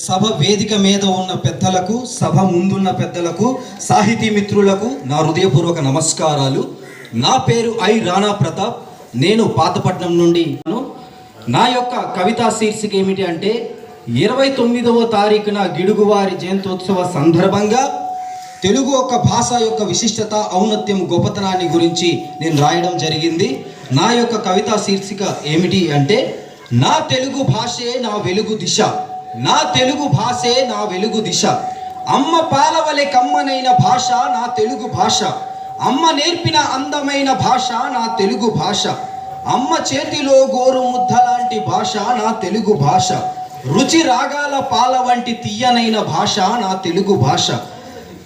సభ వేదిక మీద ఉన్న పెద్దలకు, సభ ముందున్న పెద్దలకు, సాహితీ మిత్రులకు నా హృదయపూర్వక నమస్కారాలు. నా పేరు రాణా ప్రతాప్. నేను పాతపట్నం నుండి. నా యొక్క కవితా శీర్షిక ఏమిటి అంటే 29వ తారీఖున గిడుగువారి జయంతోత్సవ సందర్భంగా తెలుగు ఒక భాష యొక్క విశిష్టత, ఔన్నత్యం, గొప్పతనాన్ని గురించి నేను రాయడం జరిగింది. నా యొక్క కవితా శీర్షిక ఏమిటి అంటే నా తెలుగు భాషే నా వెలుగు దిశ, నా తెలుగు భాషే నా వెలుగు దిశ. అమ్మ పాలవలె కమ్మనైన భాష నా తెలుగు భాష, అమ్మ నేర్పిన అందమైన భాష నా తెలుగు భాష, అమ్మ చేతిలో గోరు ముద్ద లాంటి భాష నా తెలుగు భాష, రుచి రాగాల పాల వంటి తీయనైన భాష నా తెలుగు భాష,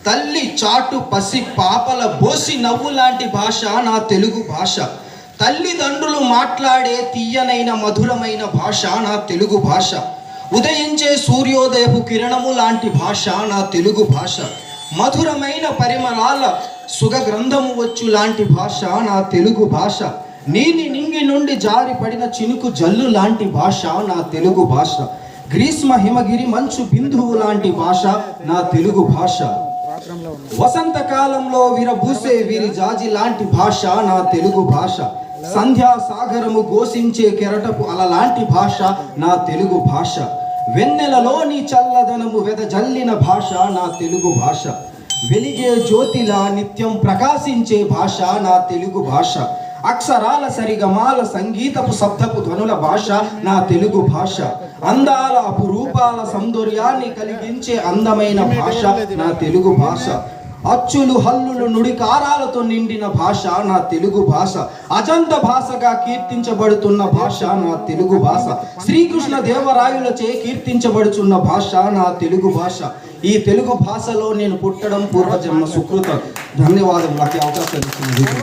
తల్లి చాటు పసి పాపల బోసి నవ్వు లాంటి భాష నా తెలుగు భాష, తల్లిదండ్రులు మాట్లాడే తీయనైన మధురమైన భాష నా తెలుగు భాష, ఉదయించే సూర్యోదయపు కిరణము లాంటి భాష నా తెలుగు భాష, మధురమైన పరిమళాల సుగ గ్రంథము వచ్చు లాంటి భాష నా తెలుగు భాష, నీలి నింగి నుండి జారి పడిన చినుకు జల్లు లాంటి భాష నా తెలుగు భాష, గ్రీష్మ హిమగిరి మంచు బిందువు లాంటి భాష నా తెలుగు భాష, వసంతకాలంలో విరబూసే వీరి జాజి లాంటి భాష నా తెలుగు భాష, సంధ్యా సాగరము ఘోషించే కెరటపు అలలాంటి భాష నా తెలుగు భాష, వెన్నెలలోని చల్లదనము వెదజల్లిన భాష నా తెలుగు భాష, వెలిగే జ్యోతిలా నిత్యం ప్రకాశించే భాష నా తెలుగు భాష, అక్షరాల సరిగమాల సంగీతపు శబ్దపు ధ్వనుల భాష నా తెలుగు భాష, అందాల అపురూపాల సౌందర్యాన్ని కలిగించే అందమైన భాష నా తెలుగు భాష, అచ్చులు హల్లులు నుడికారాలతో నిండిన భాష నా తెలుగు భాష, అజంత భాషగా కీర్తించబడుతున్న భాష నా తెలుగు భాష, శ్రీకృష్ణ దేవరాయులచే కీర్తించబడుతున్న భాష నా తెలుగు భాష. ఈ తెలుగు భాషలో నేను పుట్టడం పూర్వజన్మ సుకృతం. ధన్యవాదం నాకు అవకాశం ఇచ్చినందుకు.